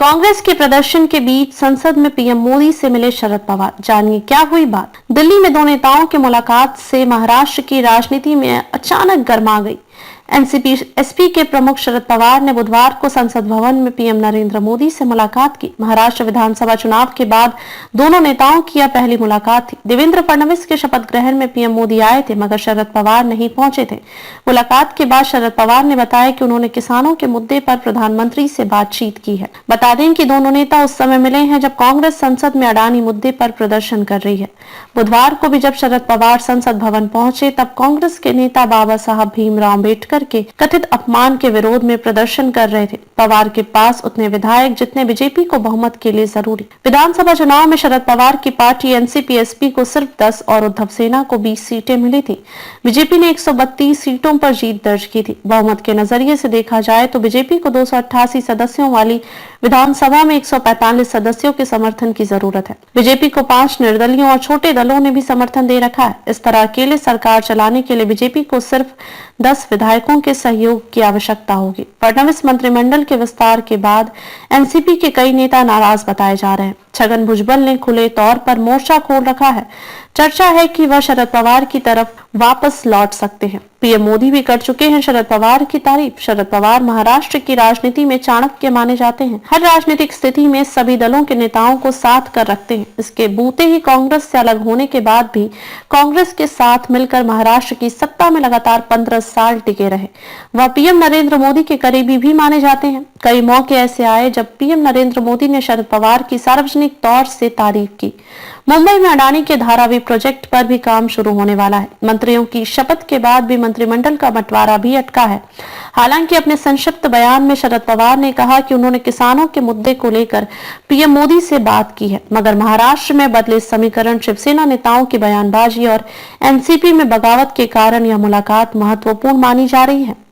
कांग्रेस के प्रदर्शन के बीच संसद में पीएम मोदी से मिले शरद पवार। जानिए क्या हुई बात। दिल्ली में दो नेताओं की मुलाकात से महाराष्ट्र की राजनीति में अचानक गर्मा गई। एनसीपी एसपी के प्रमुख शरद पवार ने बुधवार को संसद भवन में पीएम नरेंद्र मोदी से मुलाकात की। महाराष्ट्र विधानसभा चुनाव के बाद दोनों नेताओं की यह पहली मुलाकात थी। देवेंद्र फडणवीस के शपथ ग्रहण में पीएम मोदी आए थे, मगर शरद पवार नहीं पहुंचे थे। मुलाकात के बाद शरद पवार ने बताया कि उन्होंने किसानों के मुद्दे पर प्रधानमंत्री से बातचीत की है। बता दें कि दोनों नेता उस समय मिले हैं जब कांग्रेस संसद में अडानी मुद्दे पर प्रदर्शन कर रही है। बुधवार को भी जब शरद पवार संसद भवन पहुंचे तब कांग्रेस के नेता बाबा साहब भीमराव अम्बेडकर के कथित अपमान के विरोध में प्रदर्शन कर रहे थे। पवार के पास उतने विधायक जितने बीजेपी को बहुमत के लिए जरूरी। विधानसभा चुनाव में शरद पवार की पार्टी एनसीपी एसपी को सिर्फ 10 और उद्धव सेना को 20 सीटें मिली थी। बीजेपी ने 132 सीटों पर जीत दर्ज की थी। बहुमत के नजरिए से देखा जाए तो बीजेपी को 288 सदस्यों वाली विधानसभा में 145 सदस्यों के समर्थन की जरूरत है। बीजेपी को 5 निर्दलीयों और छोटे दलों ने भी समर्थन दे रखा है। इस तरह अकेले सरकार चलाने के लिए बीजेपी को सिर्फ 10 विधायकों के सहयोग की आवश्यकता होगी। फडणवीस मंत्रिमंडल के विस्तार के बाद एनसीपी के कई नेता नाराज बताए जा रहे हैं। छगन भुजबल ने खुले तौर पर मोर्चा खोल रखा है। चर्चा है कि वह शरद पवार की तरफ वापस लौट सकते हैं। पीएम मोदी भी कर चुके हैं शरद पवार की तारीफ। शरद पवार महाराष्ट्र की राजनीति में चाणक्य माने जाते हैं। हर राजनीतिक स्थिति में सभी दलों के नेताओं को साथ कर रखते हैं। इसके बूते ही कांग्रेस से अलग होने के बाद भी कांग्रेस के साथ मिलकर महाराष्ट्र की सत्ता में लगातार 15 साल टिके रहे। वह पीएम नरेंद्र मोदी के करीबी भी माने जाते हैं। कई मौके ऐसे आए जब पीएम नरेंद्र मोदी ने शरद पवार की सार्वजनिक तौर से तारीफ की। मुंबई में अडानी के धारावी प्रोजेक्ट पर भी काम शुरू होने वाला है। मंत्रियों की शपथ के बाद भी मंत्रिमंडल का बंटवारा भी अटका है। हालांकि अपने संक्षिप्त बयान में शरद पवार ने कहा कि उन्होंने किसानों के मुद्दे को लेकर पीएम मोदी से बात की है, मगर महाराष्ट्र में बदले समीकरण, शिवसेना नेताओं की बयानबाजी और एनसीपी में बगावत के कारण यह मुलाकात महत्वपूर्ण मानी जा रही है।